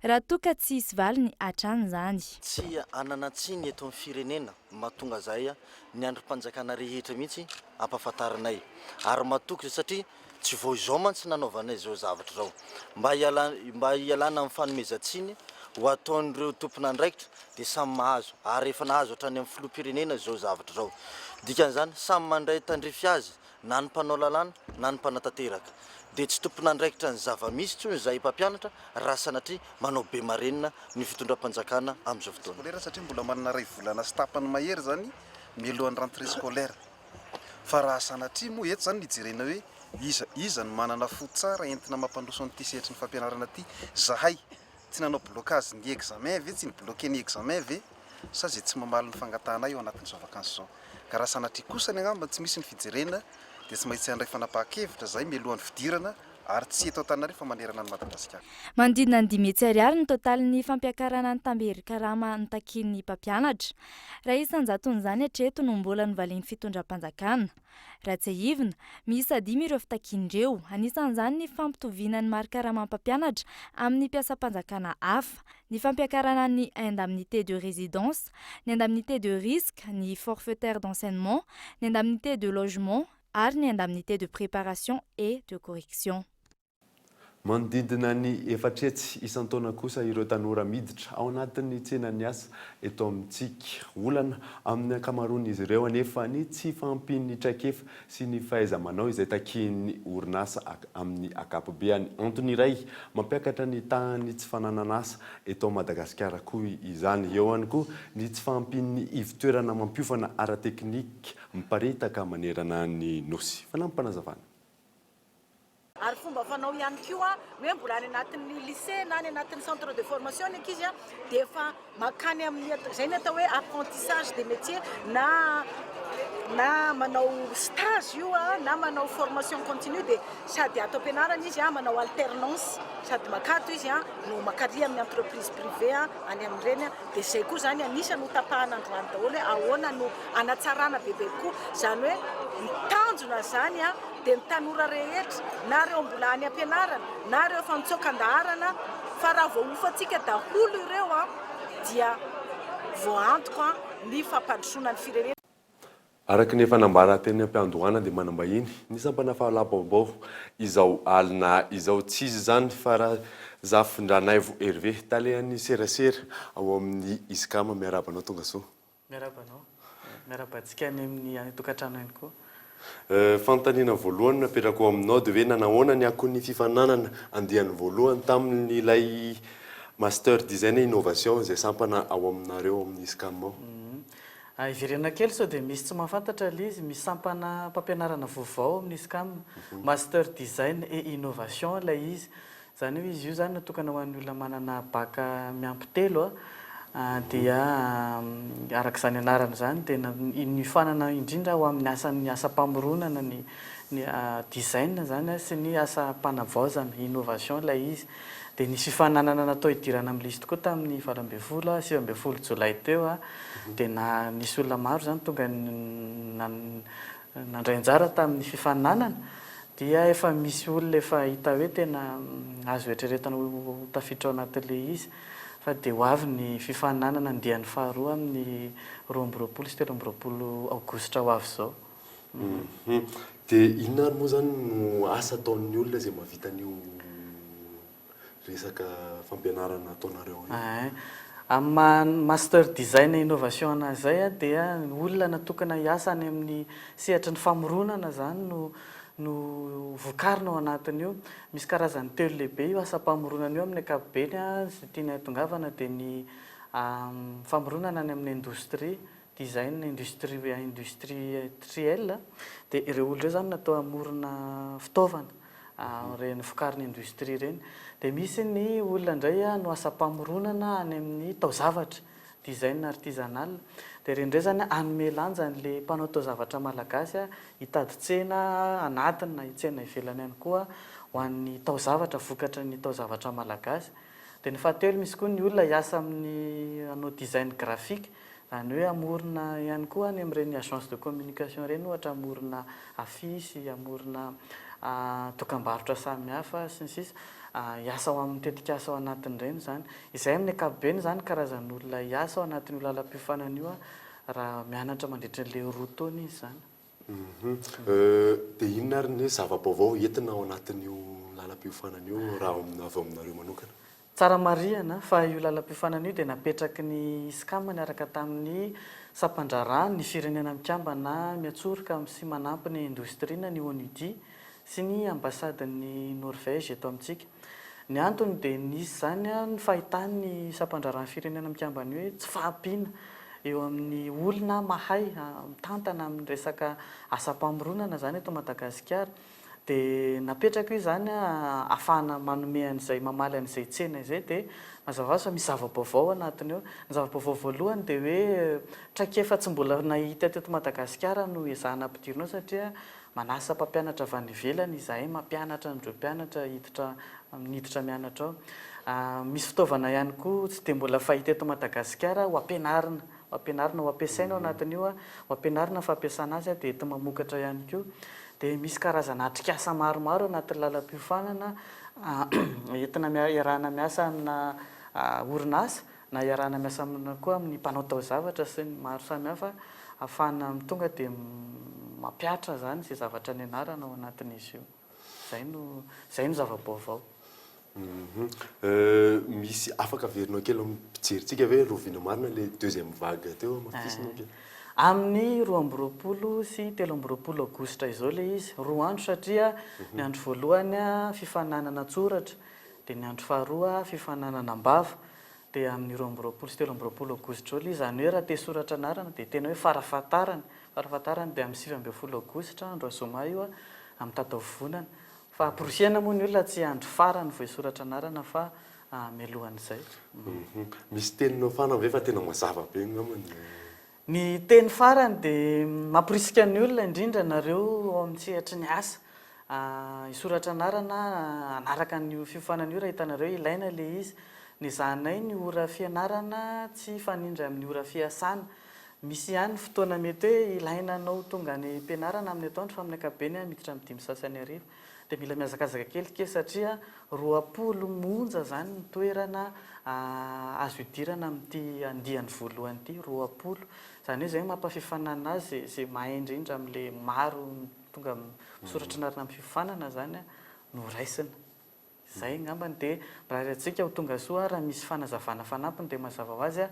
raha toa ka tsy hisy valy ny hatrany izany tsy ananatsiny eto amin'ny firenena mahatonga zay ny androm-panjakana rehetra mihitsy ampafantaranay ary mahatoky satria tsy vao izao mantsy nanaovanay izao zavatra izao mba hialana amin'ny fanomezantsiny ho ataon'ireo tompon'andraikitra dia samy mahazo ary efa nahazo hatrany amin'ny filoham-pirenena izao zavatra izao dikan'izany samy mandray tandrify azy na ny mpanao lalàna na ny mpanatanteraka dia tsy tompon'andraikitra ny zava-misy tsony izay mpampianatra raha sanatria manao be marenina ny fitondram-panjakana amin'izao fotoana satria mbola manana ray volana sy tapany mahery zany mialohan'ny rentrée scolaire fa raha sanatria moa eto zany nijerena hoe iza ny manana fo tsara entina mampandroso an'ity sehatry ny fampianarana ity zahay tsy nanao blocage ny examen ve tsy ny bloqué ny examen ve sa zay tsy mamaly ny fangatahana eo anatin'izao vakansa izao ka raha sanatria kosa ny angamba tsy misy ny fijerena dia tsy maintsy handray fanapahan-kevitra zay mialohan'ny fidirana ary tsy eto Antananarivo fa manerana ny Madagasikara. Mandidina ny 5,000 ny totalin'ny fampiakarana ny Tamberi Karama nitakian'ny mpampianatra. Raha isanjaton'izany hatreto no mbola novalian'ny fitondram-panjakana. Raha tsy ahivina, miisa 5 ireo fitakian'ireo. Anisan'izany ny fampitoviana ny mari karama mpampianatra amin'ny mpiasam-panjakana hafa, ny fampiakarana ny indemnité de résidence, ny indemnité de risque, ny forfaitaire d'enseignement, ny indemnité de logement ary ny indemnité de préparation et de correction. Manodidina ny efatretsy isan-taona kosa ireo tanora miditra ao anatin'ny tsenan'ny asa eto amintsika. Olana amin'ny ankamaroan'izy ireo anefa ny tsy fampin'ny traikefa sy ny fahaiza-manao izay takian'ny orinasa amin'ny akapobeany. Antony iray mampiakatra ny tany tsy fananan'asa eto Madagasikara koa izany. Eo ihany koa ny tsy fampin'ny ivitoerana mampiofana ara-teknika miparitaka manerana ny nosy. Fanampanazavana. Ary fomba fanao ihany koa hoe mbola any anatin'ny lycée na any anatin'ny centre de formation eky izy dia efa makany amin'ny zay ny atao hoe apprentissage des métiers na manao stage io na manao formation continue dia sady ato ampianarana izy manao alternance sady makato izy no makary amin'ny entreprise privée any amin'ireny dia zay koa zany anisany ho tapahana androany daholo hoe ahoana no anatsarana bebe koa zany hoe mitanjona zany dia ny tanora rehetra na reo mbola any ampianarana na reo efa mitsokan-daharana fa raha voahofantsika daholo ireo dia voantoka ny fampandrosoana ny firenena. Araka ny fanambara teny am-piandohana dia manambahiny ny sampana fahalaam-baovao izao alina izao tsy izy zany fa raha Zafindranaïvo Hervé talehan'ny serasera ao amin'ny iskama miarabanao tonga soa. Miarabanao, miarabantsika any amin'ny tokantrano ihany koa. Fanontaniana voalohany napetrako aminao dia hoe nanahoana ny akoho ny fifananana andiany voalohany tamin'ny ilay master design et innovation izay sampana ao aminareo amin'ny iskama ao. Ivirena kely sao dia misy tsy mahafantatra ilay izy, misy sampana mpampianarana vaovao amin'ny iskama master design et innovation ilay izy. Zany hoe izy io zany natokana ho an'ny olona manana baka miampy telo dia araka izany anarana zany dia ny fanana indrindra ho amin'ny asan'ny asa-pamoronana ny design zany sy ny asa-panavaozana innovation ilay izy. Dia ny fifananana natao hidirana amin'ny lisy tokoa tamin'ny 20 Jolay teo dia nisy olona maro zany tonga nandray anjara tamin'ny fifananana dia efa misy olona efa hita hoe tena azo eritreretana ho tafiditra ao anatin'ilay izy fa dia ho avy ny fifananana andian'ny faharoa amin'ny 20 sy 20 aogositra ho avy izao. Dia inona ary moa zany no asa ataon'ny olona izay mahavita an'io resaka fampianarana ataonareo? Amin'ny master design et innovation anazy zay dia olona natokana hiasa any amin'ny sehatra ny famoronana zany no vokarina ao anatin'io. Misy karazany telo lehibe io asa-pamoronana io amin'ny ankapobeny sy tiana tongavana dia ny famoronana any amin'ny indostrie design industrielle dia ireo olona ireo zany natao hamorona fitaovana reny vokariny industrie ireny. Dia misy ny olona indray no asa-pamoronana any amin'ny taozavatra design artisanal dia ireny indray zany hanome lanja an'ilay mpanao taozavatra malagasy hitady tsena anatiny na tsena ivelany ihany koa ho an'ny taozavatra vokatra ny taozavatra malagasy. Dia ny fahatelo misy koa ny olona hiasa amin'ny anao design graphique zany hoe amorona ihany koa any amin'ireny agence de communication ireny ohatra amorona afisy, amorona dokam-barotra samihafa sy ny sisa hiasa ao amin'ny tetika asa ao anatin'ireny zany. Izay amin'ny ankapobeny zany karazan'olona hiasa ao anatin'io lalam-piofanana io raha mianatra mandritra an'ilay roa taona izy zany. Dia inona ary ny zava-baovao entina ao anatin'io lalam-piofanana io raha avy aminareo manokana? Tsara marihana fa io lalam-piofanana io dia napetraky ny iskama niaraka tamin'ny sampandrarany ny firenena mikambana miatsoroka sy manampy ny indostria ny ONUD sy ny ambasadin'ny Norvège eto amintsika. Ny antony dia nisy zany ny fahitany sampandrarany firenena mikambana io hoe tsy fahampiana eo amin'ny olona mahay mitantana amin'ny resaka asa-pamoronana zany eto Madagasikara. Dia napetraka io zany ahafahana manome an'izay mamaly an'izay tsena izay dia mazava fa misy zava-baovao anatiny eo. Ny zava-baovao voalohany dia hoe traikefa tsy mbola nahita teto Madagasikara no ezahana ampidirina satria manasa mpampianatra avy any ivelany izahay mampianatra an'ireo mpianatra miditra mianatra ao. Misy fitaovana ihany koa tsy dia mbola fahita eto Madagasikara ho ampianarina ho ampiasaina ao anatin'io ho ampianarina fampiasana azy dia eto mamokatra ihany koa. Dia misy karazana atrikasa maromaro anatin'ny lalam-piofanana entina iarahana miasa amina orinasa na iarahana miasa amina koa amin'ny mpanao taozavatra sy ny maro samihafa ahafahana tonga dia mampiatra zany izay zavatra nianarana ao anatin'izy io. Zay no zava-baovao. Misy afaka averinao kely ampijerytsika hoe rovina marina le deuxième vague teo amafisina kely. Amin'ny 12 sy 13 aogositra izao le izy, 2 andro satria ny andro voalohany fifananana tsoratra, dia ny andro faharoa fifananana ambava, dia amin'ny 12 sy 13 aogositra le izany hoe raha te soratra anarana dia tena hoe farafahatarana dia amin'ny 9 aogositra andro azoma io amin'ny tatavonana. Fa amporosiana moa ny olona tsy andro farany vao soratra anarana fa mialohan'izay. Misy teninao farany ve fa tena mazava be ngamany? Ny teny farany dia mamporisika ny olona indrindra nareo ao amin'ny sehatry ny asa. Isoratra anarana anaraka ny fiofanana io raha hitanareo ilaina le izy. Ny zanay ny ora fianarana tsy fanindry amin'ny ora fiasana. Misy ihany fotoana mety hoe ilaina anao tonga ny ampianarana amin'ny atoandro fa amin'ny ankapobeny miditra amin'ny 5 sasany ariva. Dia mila miazakazaka kelikely satria 20 monja zany ny toerana azo idirana amin'ity andiany voalohany ity 20. Zany hoe zay mampafifanana azy izay mahay indrindra amin'ilay maro tonga misoratra anarana amin'ny fifanana zany no raisina. Zay ngambany dia raha antsika ho tonga soa raha misy fanazavana fanampiny dia mazava ho azy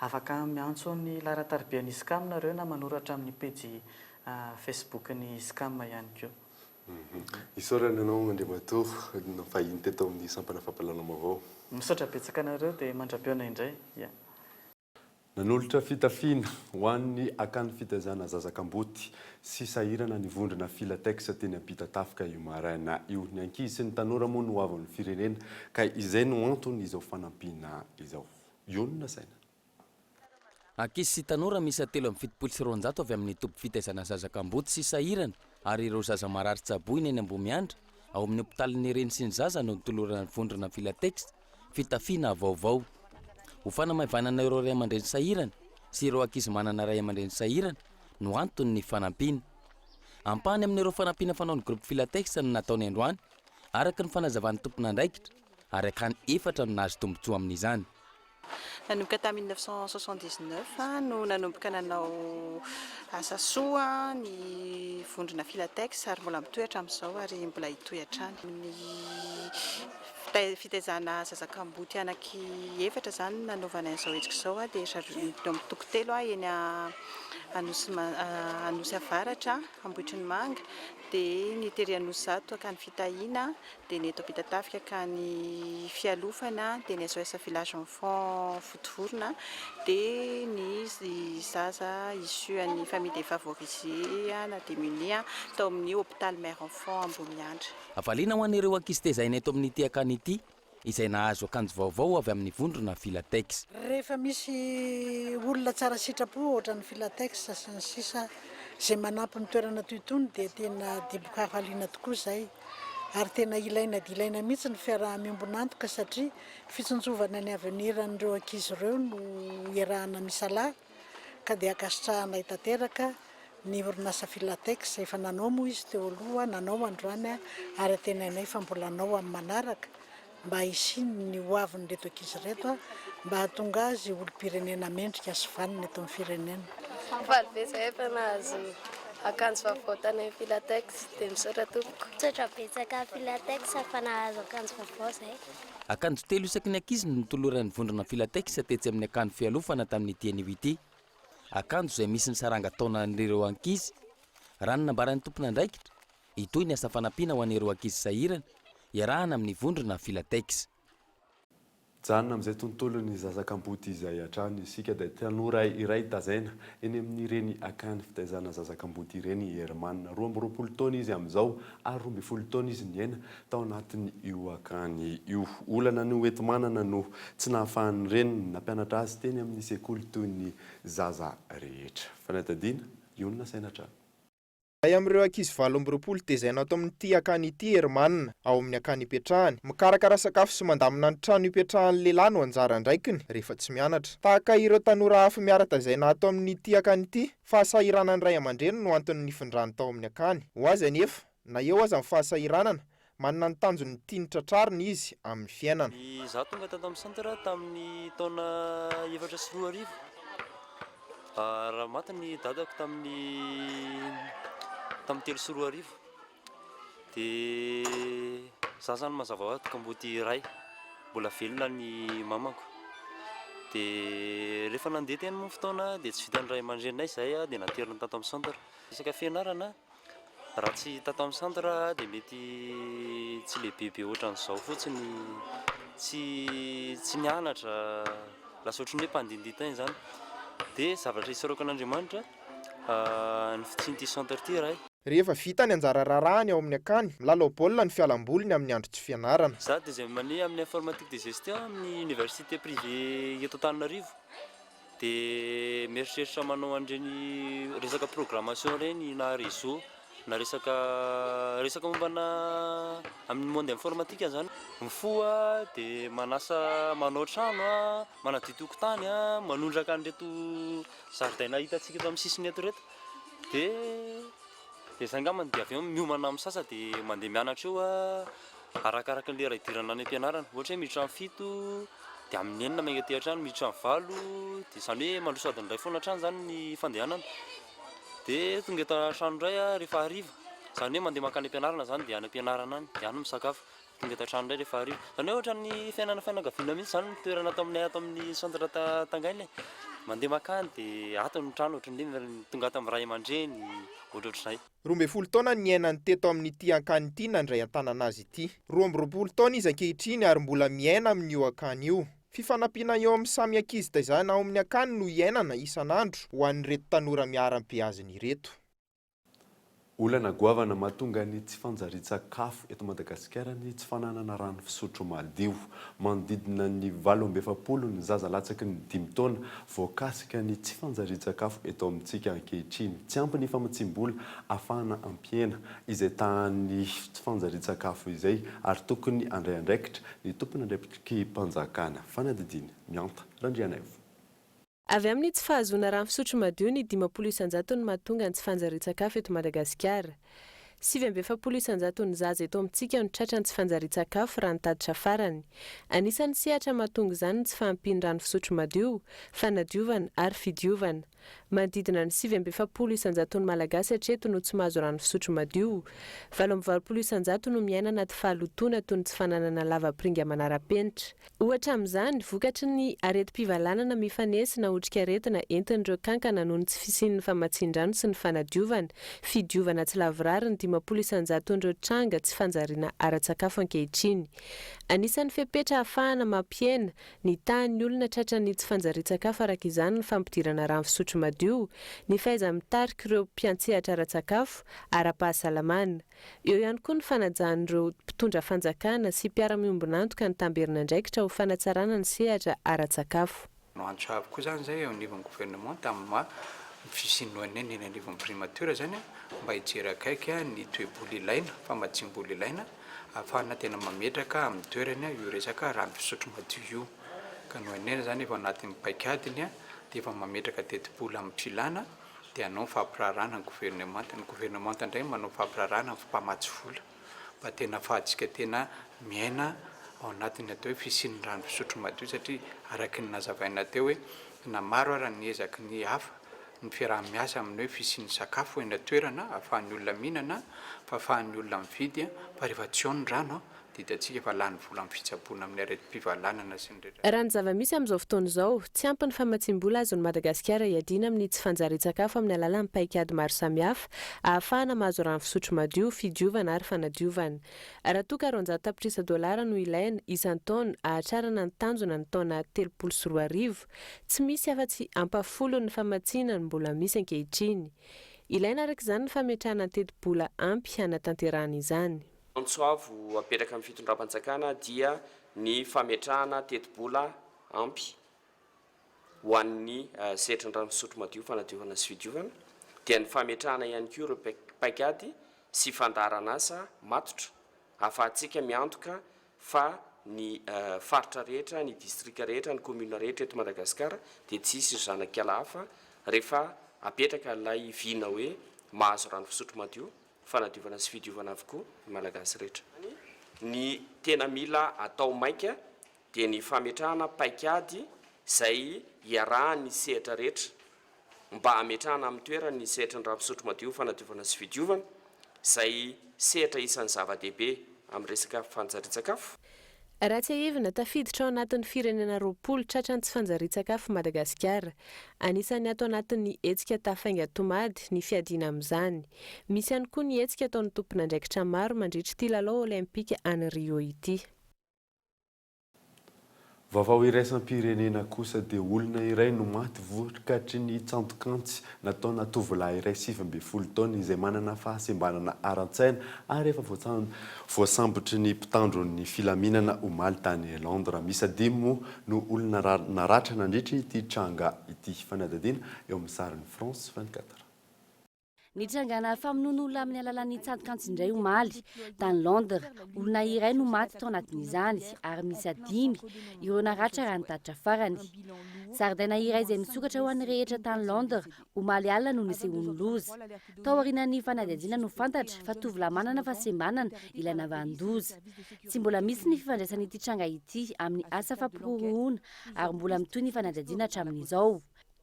afaka miantso ny laharan-taribean'ny SCAM nareo na manoratra amin'ny pejy Facebook ny SCAM ihany koa. Isaorana anao Andriamatoa fahiny teto amin'ny sampana fampalalana-baovao. Misaotra betsaka anareo dia mandra-peona indray. Nanolotra fitafiana ho an'ny akany fitaizana Zazakamboty sy sahirana ny vondrona Filatex teny ampita tafika io maraina io. Ny ankizy sy ny tanora moa no avy ny firenena ka izay no antony izao fanampiana izao. Iona saina. Ankizy sy tanora misy 370 avy amin'ny tompy fitaizana Zazakamboty sy sahirana ary ireo zaza marary tsaboiny eny Ambomiandra ao amin'ny hopitalin'ny Reny sy ny zaza no nitolorana ny vondrona Filatex fitafiana vaovao. Ho fanamaivana ireo ray aman-dreny sahirana sy ireo ankizy manana ray aman-dreny sahirana no antony ny fanampiana. Ampahany amin'ireo fanampiana fanaon'ny groupe Filatex no nataony androany araka ny fanazavan'ny tompon'andraikitra ary akany 4 no nahazo tombotsoa amin'izany. Nanomboka tamin'ny 1979 no nanomboka nanao asa soa ny vondrona Filatex ary mbola mitoetra amin'izao ary mbola hitohy hatrany. Ny fitaizana Zazakamboty anaky 4 zany nanaovana izao hetsika izao dia mitokotelo eny Anosy Avaratra Ambotry ny Manga, dia ny tery Anosy Zato akany fitahina, dia ny eto ampita tafika akany fialofana, dia ny SOS village enfant Fotovorona, dia ny zaza issu an'ny famille défavorisée na démunie tao amin'ny hôpital mère enfant Ambomiandra. Avaliana ho an'ireo ankizy tezaina eto amin'ity akany ity izay nahazo akanjo vaovao avy amin'ny vondrona Filatex. Rehefa misy olona tsara sitrapo ohatra ny Filatex sy ny sisa izay manampy ny toerana toy itony dia tena diboka hafaliana tokoa izay ary tena ilaina dia ilaina mihitsy ny fiaraha-miombonantoka satria fitsontsovana ny aveniran'ireo ankizy ireo no iarahana misalahy ka dia akasitrahana tanteraka ny orinasa Filatex izay efa nanao moa izy teo aloha, nanao androany ary tenainay fa mbola nanao amin'ny manaraka mba hisiny ny hoavin'ny reto ankizy reto mba hahatonga azy olom-pirenena mendrika sy vanina eto amin'ny firenena. Valibetsaka efa nahazo akanjo vaovao tany Filatex dia misaotra tompoko. Misaotra betsaka Filatex fa nahazo akanjo vaovao zay. Akanjo 3 isaky ny ankizy no nitoloran'ny vondrona Filatex tetsy amin'ny akany fialofana tamin'ny tian'io ity. Akanjo izay misy ny saranga taonan'ireo ankizy. Raha ny nambaran'ny tompon'andraikitra itoy ny asa fanampiana ho an'ireo ankizy sahirana iarahana amin'ny vondrona Filatex. Janona amin'izay tontolon'ny Zazakamboty izay hatrany isika dia tanora iray tazaina eny amin'ireny akany fitaizana Zazakamboty ireny Hermanina 12 taona izy amin'izao ary 12 taona izy niaina tao anatin'ny io akany io. Olana no ety manana no tsy nahafahan'ny reny nampianatra azy teny amin'ny sekoly toy ny zaza rehetra. Fanatadiana Iona Sainatrano. ay amin'ireo ankizy 20 tezaina ato amin'ny ty akany ity Hermanina ao amin'ny akany ipetrahany mikarakara sakafo sy mandamina ny trano ipetrahan'ny lehilahy no anjara ndraikiny rehefa tsy mianatra tahaka ireo tanora hafa miara-tazaina ato amin'ny ty akany ity fahasahiranany ray aman-dreny no antony nifindrany tao amin'ny akany ho azy anefa na eo aza ny fahasahiranana manana ny tanjony tiany tratrariny izy amin'ny fiainana. Izaho tonga tato amin'ny centre tamin'ny taona 2004 raha maty ny dadako tamin'ny 3 dia za zany mazava ho azy tokamboty iray mbola velona ny mamako dia rehefa nandeha teny moa fotoana dia tsy vitan'ny ray aman-drenay izay dia naterina tato amin'ny centre isaka fianarana raha tsy tato amin'ny centre dia mety tsy lehibe ohatran'izao fotsiny tsy nianatra lasa ohatran'ny hoe mpandinditany zany dia zavatra hisoroka an'Andriamanitra ny fitsin'ity centre ity ray. Rehefa vita ny anjara rarahany ao amin'ny akany milalao baolina ny fialamboliny amin'ny andro tsy fianarana. Za deuxième année amin'ny informatique de gestion amin'ny université privée eto Antananarivo dia mieritreritra manao an'ireny resaka programmation reny na réseau na resaka mombana amin'ny monde informatique zany mifoa dia manao trano manadio tokotany manondraka an'ireto zaridaina hitantsika eto amin'ny sisiny eto reto dia zay angambany dia avy eo miomana amin'ny sasa dia mandeha mianatra eo arakaraka ny lera idirana any am-pianarana ohatra hoe miditra amin'ny 7 dia amin'ny 9 mangetỳ trano miditra amin'ny 8 dia zany hoe mandroso adiny iray foana trano zany ny fandehanana dia tonga eto trano iray rehefa hariva zany hoe mandeha makany am-pianarana zany dia any am-pianarana any dia any misakafo tonga eto trano iray rehefa hariva zany hoe ohatran'ny fiainagaviana mihitsy zany toerana ato amin'ny centre Tangaina mandeha makany dia ato ny trano ohatran'ny tonga ato amin'ny ray aman-dreny ohatrohatr'izay. 12 taona ny iainany teto amin'ity akany ity nandray an-tanana azy ity 12 taona izy ankehitriny ary mbola miaina amin'io akany io fifanampiana eo amin'ny samy ankizy taizana ao amin'ny akany no iainana isan'andro ho an'ireto tanora miarambe aziny ireto. Olana goavana mahatonga ny tsy fanjarian-tsakafo eto Madagasikara ny tsy fananana rano fisotro madio manodidina ny 17 ny zaza latsaky ny 5 taona voakasika ny tsy fanjarian-tsakafo eto amintsika ankehitriny tsy ampy ny famatsim-bola ahafahana ampiena izay tahan'ny tsy fanjarian-tsakafo izay ary tokony andray andraikitra ny tompony andraiky mpanjakana fanadidiny mianta Randrianaivo. Avy amin'ny tsy fahazoana rano fisotro madio ny 10 isanjato ny mahatonga ny tsy fanjarian-tsakafo eto Madagasikara. 7 isanjato ny zaza eto amintsika no tratra ny tsy fanjarian-tsakafo raha ny tatitra farany. Anisan'ny sehatra mahatonga izany ny tsy fahampiany rano fisotro madio, fanadiovana ary fidiovana. Manodidina ny 7 isanjato ny malagasy hatreto no tsy mahazo rano fisotro madio. 20 isanjato no miaina anaty fahalotoana toy ny tsy fananana lava-piringa manara-penitra. Ohatra amin'izany, vokatry ny areti-pivalanana mifanesy na otrikaretina entin'ireo kankana noho ny tsy fisian'ny famatsin-drano sy ny fanadiovana, fidiovana tsy lavorary ny 10 isanjato n'ireo tranga tsy fanjariana ara-tsakafo ankehitriny. Anisan'ny fepetra ahafahana mampiena ny tahan'ny olona tratra ny tsy fanjarian-tsakafo araka izany ny fampidirana rano fisotro madio, ny faiza mitarika ireo mpiantsehatra ara-tsakafo, ara-pahasalamana. Eo ihany koa ny fanajan'ireo mpitondra fanjakana sy mpiara-miombonantoka ny tamberina andraikitra ho fanatsarana ny sehatra ara-tsakafo. Antso avy koa zany zay eo anivon'ny gouvernement tamin'ny fisinoana eny anivon'ny primature zany mba hijery akaiky ny toe-bola ilaina, famatsim-bola ilaina ahafahana tena mametraka amin'ny toerany io resaka rano fisotro madio io. Ka noho anena zany efa anatin'ny paikadiny dia efa mametraka teti-bola amin'ny filana dia anao fampirarana ny gouvernement indray manao fampirarana ny mpamatsy vola mba tena fahatsika tena miaina ao anatin'ny atao hoe fisian'ny rano fisotro madio satria araka ny nazavaina teo hoe na maro ara ny ezaky ny hafa ny fiaraha-miasa amin'ny hoe fisian'ny sakafo eny toerana ahafahan'ny olona mihinana fa ahafahan'ny olona mividy fa rehefa tsy ao ny rano dia atsika efa lany vola amin'ny fitsaboana amin'ny areti-pivalanana sy ny rehetra. Raha ny zava-misy amin'izao fotoana izao, tsy ampy ny famatsim-bola azon'ny Madagasikara hiadiana amin'ny tsy fanjarian-tsakafo amin'ny alalan'ny paikady maro samihafa ahafahana mahazo rano fisotro madio, fidiovana ary fanadiovana. Raha toa ka $400 no ilaina isan-taona ahatrarana ny tanjona ny taona 34 tsy misy afa-tsy ampafolo ny famatsiana ny mbola misy ankehitriny. Ilaina araka izany ny fametrahana teti-bola ampy hanatanterahana izany. Antsoavo apetraka amin'ny fitondram-panjakana dia ny fametrahana teti-bola ampy ho an'ny sehatra ny rano fisotro madio, fanadiovana sy fidiovana dia ny fametrahana ihany koa ireo paikady sy fandaranasa matotra afahantsika miantoka fa ny faritra rehetra ny distrika rehetra ny commune rehetra eto Madagasikara dia tsisy zanak'ala hafa rehefa apetraka ilay vina hoe mahazo rano fisotro madio fanadiovana sy fidiovana avokoa malagasy rehetra. Ny tena mila atao maika dia ny fametrahana paikady izay iarahany sehatra rehetra mba hametrahana amin'ny toerana ny sehatra ny rano fisotro madio fanadiovana sy fidiovana izay sehatra isan'ny zava-dehibe amin'ny resaka fanjarin-tsakafo. Raha tsy ahevina tafiditra ao anatin'ny firenena 20 tratran'ny tsy fanjarian-tsakafo Madagasikara, anisany atao anatin'ny hetsika tafainga tomady ny fiadiana amin'izany. Misy ihany koa ny hetsika ataon'ny tompon'andraikitra maro mandritra ity lalao olimpika any Rio ity. Vaovao iraisam-pirenena kosa dia olona iray no maty vokatry ny tsantokantsy nataona tovolahy iray 7 taona izay manana fahasembanana ara-tsaina ary efa voasambotry ny mpitandron'ny filaminana omaly tany Londres. Misy 5 no olona naratra nandritra ity tranga ity. Fanadadiana eo amin'ny sarin'ny France 24. Nitrangana famonoan'olona amin'ny alalan'ny tsantokantsy indray omaly tany Londres. Olona iray no maty tao anatin'izany ary misy 5 ireo naratra raha nitatitra farany. Zaridaina iray izay misokatra ho an'ny rehetra tany Londres, omaly alina no nisehony loza. Tao aorianan'ny fanadihadiana no fantatra fa tovolahy manana fahasembanana ilaina vandoza. Tsy mbola misy ny fifandraisan'ity tranga ity amin'ny asa fampirorohana ary mbola mitohy ny fanadihadiana hatramin'izao.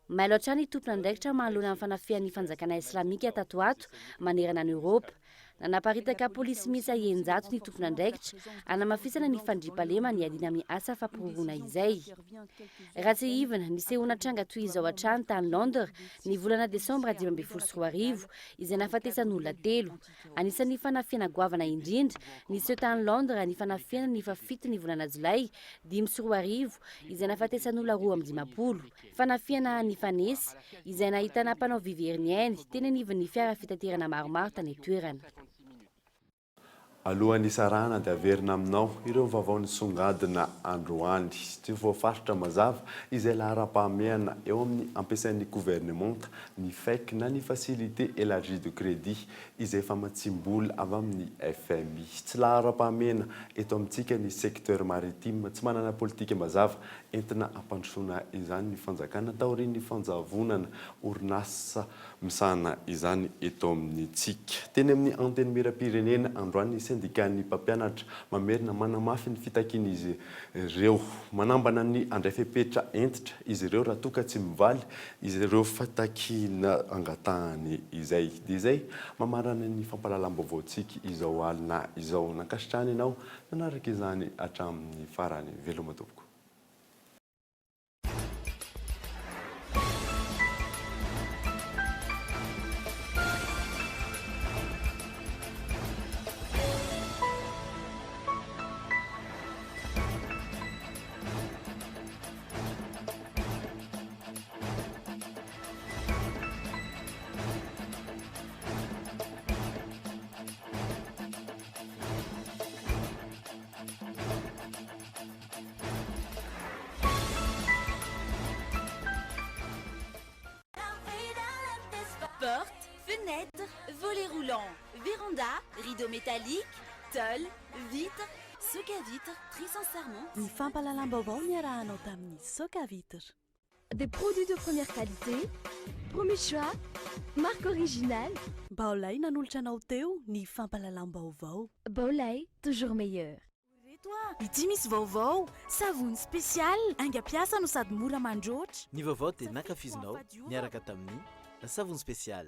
Mailo hatrany tompon'andraikitra manoloana amin'ny fanafihan'ny fanjakana islamika tato ato manerana ny Europa. Nanaparitaka polisy misy 100 ny tompon'andraikitra anamafisana ny fandriam-palema ny adina amin'ny asa fampirorohana izay. Raha tsy ivana nisehona tranga toy izao hatrany tany Londres ny volana Desambra 2024 izay nahafatesan'olona 3. Anisan'ny fanafiana goavana indrindra niseho tany Londres ny fanafiana ny fafito ny volana Jolay 2024 izay nahafatesan'olona 220. Fanafiana ny fanesy izay nahitana mpanao viverniainy teny anivon'ny fiara fitaterana maromaro tany toerana. Alohan'ny sarana dia averina aminao ireo vaovao nisongadina androany tsy voafaritra mazava izay lahara-pahamehana eo amin'ny ampiasain'ny gouvernemanta ny FEC na ny facilité élargie de crédit izay famatsim-bola avy amin'ny FMI. Tsy lahara-pahamehana eto amintsika ny secteur maritime tsy manana politika mazava entina ampandrosoana izany ny fanjakana taorian'ny fanjavonana orinasa misana izany eto amintsika. Teny amin'ny anteny miram-pirenena androany syndicat-ny mpampianatra mamerina manamafy ny fitakiana izy ireo manambana ny andray fepetra entitra izy ireo raha toka tsy mivaly izy ireo fitakiana angatahany izay. Dia izay mamarana ny fampahalalam-baovaontsika izao alina izao. Nankasitrahana ianao nanaraka izany hatramin'ny farany. Veloma tompoko. Porte, fenêtre, volets roulants, véranda, rideaux métalliques, tôle, vitres, soc à vitres, trisse en serment. Ny fampahalalam-baovao niarahanao tamin'ny soc à vitres. Des produits de première qualité, premier choix, marque originale. Baolay nanolotra anao teo ny fampahalalam-baovao. Baolay, toujours meilleur. Ity misy vaovao, savony spécial, aingam-piasa no sady mora mandroatra. Ny vaovao dia nankafizinao niaraka tamin'ny savony spécial.